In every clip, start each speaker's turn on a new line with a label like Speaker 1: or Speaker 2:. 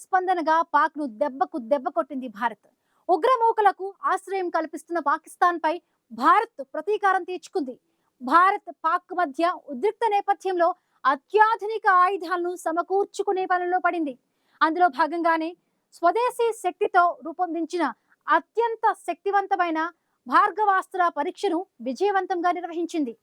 Speaker 1: ప్రతిస్పందనగా పాక్ను దెబ్బకు దెబ్బ కొట్టింది భారత్. ఉగ్రమూకలకు ఆశ్రయం కల్పిస్తున్న పాకిస్తాన్పై భారత్ ప్రతీకారం తీర్చుకుంది. భారత్ పాక్ మధ్య ఉద్రిక్త నేపథ్యంలో అత్యాధునిక ఆయుధాలను సమకూర్చుకునే పనిలో పడింది. అందులో భాగంగానే స్వదేశీ శక్తితో రూపొందించిన అత్యంత శక్తివంతమైన భార్గవాస్త్ర పరీక్షను విజయవంతంగా నిర్వహించింది.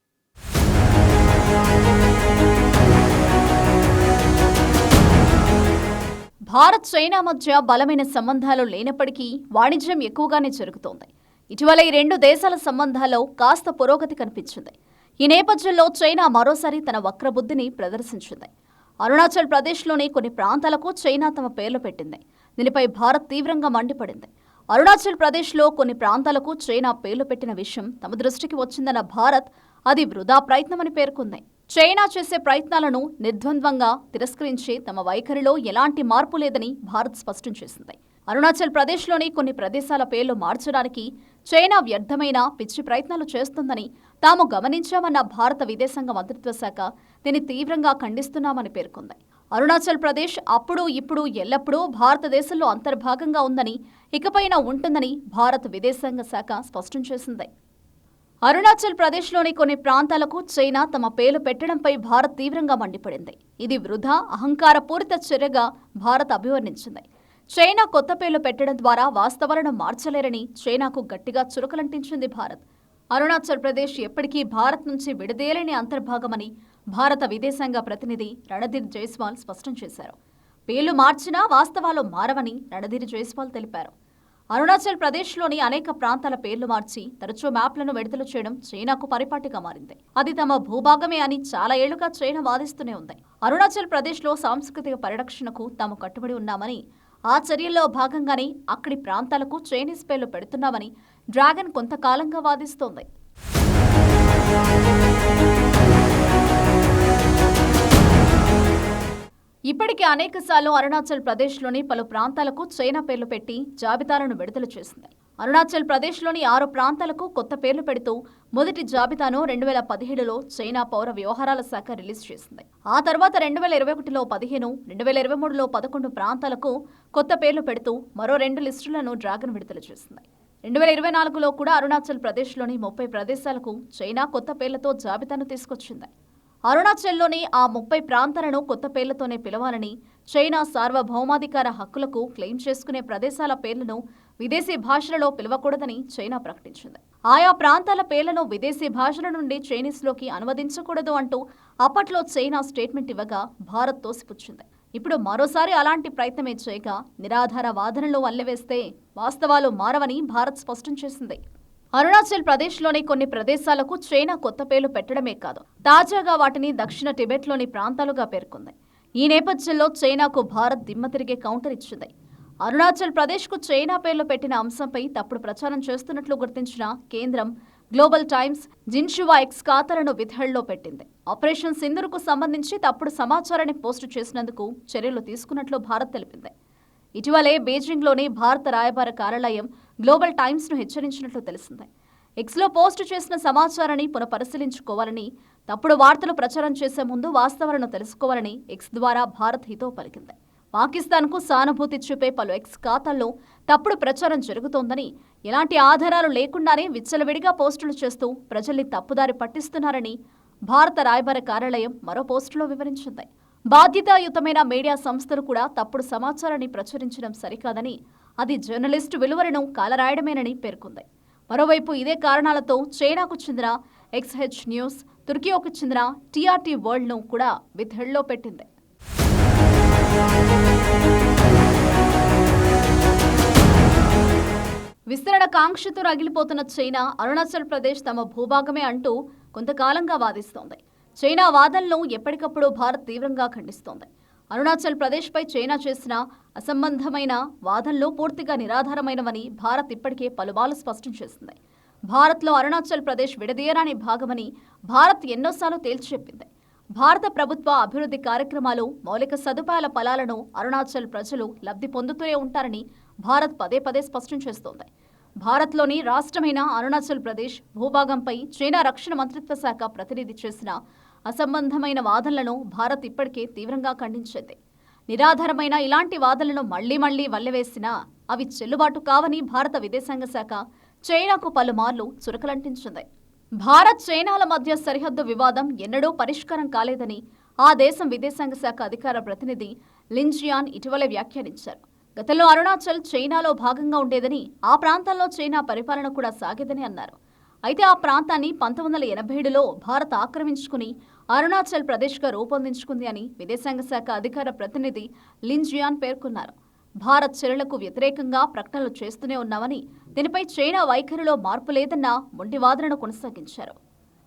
Speaker 2: భారత్ చైనా మధ్య బలమైన సంబంధాలు లేనప్పటికీ వాణిజ్యం ఎక్కువగానే జరుగుతోంది. ఇటీవల ఈ రెండు దేశాల సంబంధాల్లో కాస్త పురోగతి కనిపించింది. ఈ నేపథ్యంలో చైనా మరోసారి తన వక్రబుద్ధిని ప్రదర్శించింది. అరుణాచల్ ప్రదేశ్లోని కొన్ని ప్రాంతాలకు చైనా తమ పేర్లు పెట్టింది. దీనిపై భారత్ తీవ్రంగా మండిపడింది. అరుణాచల్ ప్రదేశ్లో కొన్ని ప్రాంతాలకు చైనా పేర్లు పెట్టిన విషయం తమ దృష్టికి వచ్చిందన్న భారత్ అది వృధా ప్రయత్నమని పేర్కొంది. చైనా చేసే ప్రయత్నాలను నిర్ద్వంద్వంగా తిరస్కరించి తమ వైఖరిలో ఎలాంటి మార్పు లేదని భారత్ స్పష్టం చేసింది. అరుణాచల్ ప్రదేశ్లోని కొన్ని ప్రదేశాల పేర్లు మార్చడానికి చైనా వ్యర్థమైన పిచ్చి ప్రయత్నాలు చేస్తుందని తాము గమనించామన్న భారత విదేశాంగ మంత్రిత్వ శాఖ దీన్ని తీవ్రంగా ఖండిస్తున్నామని పేర్కొంది. అరుణాచల్ ప్రదేశ్ అప్పుడు ఇప్పుడు ఎల్లప్పుడూ భారతదేశంలో అంతర్భాగంగా ఉందని, ఇకపైన ఉంటుందని భారత విదేశాంగ శాఖ స్పష్టం చేసింది. అరుణాచల్ ప్రదేశ్లోని కొన్ని ప్రాంతాలకు చైనా తమ పేర్లు పెట్టడంపై భారత్ తీవ్రంగా మండిపడింది. ఇది వృధా, అహంకారపూరిత చర్యగా భారత్ అభివర్ణించింది. చైనా కొత్త పేర్లు పెట్టడం ద్వారా వాస్తవాలను మార్చలేరని చైనాకు గట్టిగా చురకలంటించింది భారత్. అరుణాచల్ ప్రదేశ్ ఎప్పటికీ భారత్ నుంచి విడదీయలేని అంతర్భాగమని భారత విదేశాంగ ప్రతినిధి రణధీర్ జైస్వాల్ స్పష్టం చేశారు. పేర్లు మార్చినా వాస్తవాలు మారవని రణధీర్ జైస్వాల్ తెలిపారు. అరుణాచల్ ప్రదేశ్లోని అనేక ప్రాంతాల పేర్లు మార్చి తరచూ మ్యాప్లను విడుదల చేయడం చైనాకు పరిపాటిగా మారింది. అది తమ భూభాగమే అని చాలా ఏళ్లుగా చైనా వాదిస్తూనే ఉంది. అరుణాచల్ ప్రదేశ్లో సాంస్కృతిక పరిరక్షణకు తాము కట్టుబడి ఉన్నామని, ఆ చర్యల్లో భాగంగానే అక్కడి ప్రాంతాలకు చైనీస్ పేర్లు పెడుతున్నామని డ్రాగన్ కొంతకాలంగా వాదిస్తోంది. ఇప్పటికే అనేకసార్లు అరుణాచల్ ప్రదేశ్లోని పలు ప్రాంతాలకు చైనా పేర్లు పెట్టి జాబితాలను విడుదల చేసింది. అరుణాచల్ ప్రదేశ్లోని 6 ప్రాంతాలకు కొత్త పేర్లు పెడుతూ మొదటి జాబితాను 2017లో చైనా పౌర వ్యవహారాల శాఖ రిలీజ్ చేసింది. ఆ తర్వాత 2021లో 15, 2023లో 11 ప్రాంతాలకు కొత్త పేర్లు పెడుతూ మరో 2 లిస్టులను డ్రాగన్ విడుదల చేసింది. 2024లో కూడా అరుణాచల్ ప్రదేశ్లోని 30 ప్రదేశాలకు చైనా కొత్త పేర్లతో జాబితాను తీసుకొచ్చింది. అరుణాచల్లోని ఆ 30 ప్రాంతాలను కొత్త పేర్లతోనే పిలవాలని, చైనా సార్వభౌమాధికార హక్కులకు క్లెయిమ్ చేసుకునే ప్రదేశాల పేర్లను విదేశీ భాషలలో పిలవకూడదని చైనా ప్రకటించింది. ఆయా ప్రాంతాల పేర్లను విదేశీ భాషల నుండి చైనీస్లోకి అనువదించకూడదు అంటూ అప్పట్లో చైనా స్టేట్మెంట్ ఇవ్వగా భారత్ తోసిపుచ్చింది. ఇప్పుడు మరోసారి అలాంటి ప్రయత్నమే చేయగా నిరాధార వాదనలు అల్లెవేస్తే వాస్తవాలు మారవని భారత్ స్పష్టం చేసింది. అరుణాచల్ ప్రదేశ్లోని కొన్ని ప్రదేశాలకు చైనా కొత్త పేర్లు పెట్టడమే కాదు, తాజాగా వాటిని దక్షిణ టిబెట్లోని ప్రాంతాలుగా పేర్కొంది. ఈ నేపథ్యంలో చైనాకు భారత్ దిమ్మ తిరిగే కౌంటర్ ఇచ్చింది. అరుణాచల్ ప్రదేశ్కు చైనా పేర్లు పెట్టిన అంశంపై తప్పుడు ప్రచారం చేస్తున్నట్లు గుర్తించిన కేంద్రం గ్లోబల్ టైమ్స్ జిన్షువా ఎక్స్ ఖాతాలను విధుల్లో పెట్టింది. ఆపరేషన్ సింధూర్కు సంబంధించి తప్పుడు సమాచారాన్ని పోస్టు చేసినందుకు చర్యలు తీసుకున్నట్లు భారత్ తెలిపింది. ఇటీవలే బీజింగ్లోని భారత రాయబార కార్యాలయం గ్లోబల్ టైమ్స్ను హెచ్చరించినట్లు తెలిసింది. ఎక్స్లో పోస్టు చేసిన సమాచారాన్ని పునఃపరిశీలించుకోవాలని, తప్పుడు వార్తలు ప్రచారం చేసే ముందు వాస్తవాలను తెలుసుకోవాలని ఎక్స్ ద్వారా భారత్ హితవు పలికింది. పాకిస్తాన్కు సానుభూతి చూపే పలు ఎక్స్ ఖాతాల్లో తప్పుడు ప్రచారం జరుగుతోందని, ఎలాంటి ఆధారాలు లేకుండానే విచ్చలవిడిగా పోస్టులు చేస్తూ ప్రజల్ని తప్పుదారి పట్టిస్తున్నారని భారత రాయబార కార్యాలయం మరో పోస్టులో వివరించింది. బాధ్యతాయుతమైన మీడియా సంస్థలు కూడా తప్పుడు సమాచారాన్ని ప్రచురించడం సరికాదని, అది జర్నలిస్టు విలువలను కాలరాయడమేనని పేర్కొంది. మరోవైపు ఇదే కారణాలతో చైనాకు చెందిన XH న్యూస్, తుర్కియోకు చెందిన TRT వరల్డ్ను కూడా విధుల్లో పెట్టింది. విస్తరణ కాంక్షతో రగిలిపోతున్న చైనా అరుణాచల్ ప్రదేశ్ తమ భూభాగమే అంటూ కొంతకాలంగా వాదిస్తోంది. చైనా వాదనలను ఎప్పటికప్పుడు భారత్ తీవ్రంగా ఖండిస్తోంది. అరుణాచల్ ప్రదేశ్పై చైనా చేసిన అసంబంధమైన వాదనలు పూర్తిగా నిరాధారమైనవని భారత్ ఇప్పటికే పలుమార్లు స్పష్టం చేసింది. భారత్లో అరుణాచల్ ప్రదేశ్ విడదీయరాని భాగమని భారత్ ఎన్నోసార్లు తేల్చిచెప్పింది. భారత ప్రభుత్వ అభివృద్ధి కార్యక్రమాలు, మౌలిక సదుపాయాల ఫలాలను అరుణాచల్ ప్రజలు లబ్ధి పొందుతూనే ఉంటారని భారత్ పదే పదే స్పష్టం చేస్తోంది. భారత్లోని రాష్ట్రమైన అరుణాచల్ ప్రదేశ్ భూభాగంపై చైనా రక్షణ మంత్రిత్వ శాఖ ప్రతినిధి చేసిన అసంబంధమైన వాదనలను భారత్ ఇప్పటికే తీవ్రంగా ఖండించింది. నిరాధారమైన ఇలాంటి వాదనలను మళ్లీ వల్లెవేసినా అవి చెల్లుబాటు కావని భారత విదేశాంగ శాఖ చైనాకు పలుమార్లు చురకలంటించింది. భారత్ చైనాల మధ్య సరిహద్దు వివాదం ఎన్నడూ పరిష్కారం కాలేదని ఆ దేశం విదేశాంగ శాఖ అధికార ప్రతినిధి లిన్ జియాన్ ఇటీవల వ్యాఖ్యానించారు. గతంలో అరుణాచల్ చైనాలో భాగంగా ఉండేదని, ఆ ప్రాంతంలో చైనా పరిపాలన కూడా సాగేదని అన్నారు. అయితే ఆ ప్రాంతాన్ని 1987లో భారత్ ఆక్రమించుకుని అరుణాచల్ ప్రదేశ్గా రూపొందించుకుంది అని విదేశాంగ శాఖ అధికార ప్రతినిధి లిన్ జియాన్ పేర్కొన్నారు. భారత్ చర్యలకు వ్యతిరేకంగా ప్రకటనలు చేస్తూనే ఉన్నామని, దీనిపై చైనా వైఖరిలో మార్పు లేదన్న మొండివాదనను కొనసాగించారు.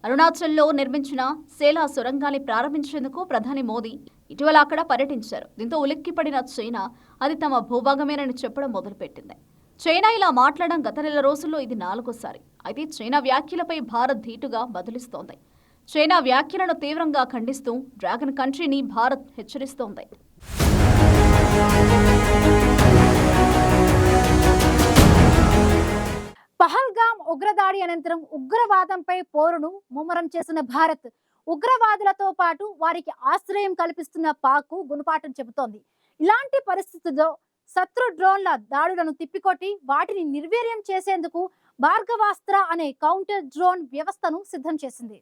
Speaker 2: అరుణాచల్లో నిర్మించిన సేలా సొరంగాన్ని ప్రారంభించేందుకు ప్రధాని మోదీ ఇటీవల అక్కడ పర్యటించారు. దీంతో ఉలిక్కిపడిన చైనా అది తమ భూభాగమేనని చెప్పడం మొదలుపెట్టింది. చైనా ఇలా మాట్లాడడం గత నెల రోజుల్లో ఇది 4వసారి. అయితే చైనా వ్యాఖ్యలపై భారత్ ధీటుగా బదులిస్తోంది. చైనా వ్యాఖ్యలను తీవ్రంగా ఖండిస్తూ డ్రాగన్ కంట్రీని భారత్ హెచ్చరిస్తోంది.
Speaker 1: పహల్గామ్ ఉగ్రదాడి అనంతరం ఉగ్రవాదంపై పోరును ముమ్మరం చేసిన భారత్ ఉగ్రవాదులతో పాటు వారికి ఆశ్రయం కల్పిస్తున్న పాక్ గుణపాఠం చెబుతోంది. ఇలాంటి పరిస్థితుల్లో శత్రు డ్రోన్ల దాడులను తిప్పికొట్టి వాటిని నిర్వీర్యం చేసేందుకు భార్గవాస్త్ర అనే కౌంటర్ డ్రోన్ వ్యవస్థను సిద్ధం చేసింది.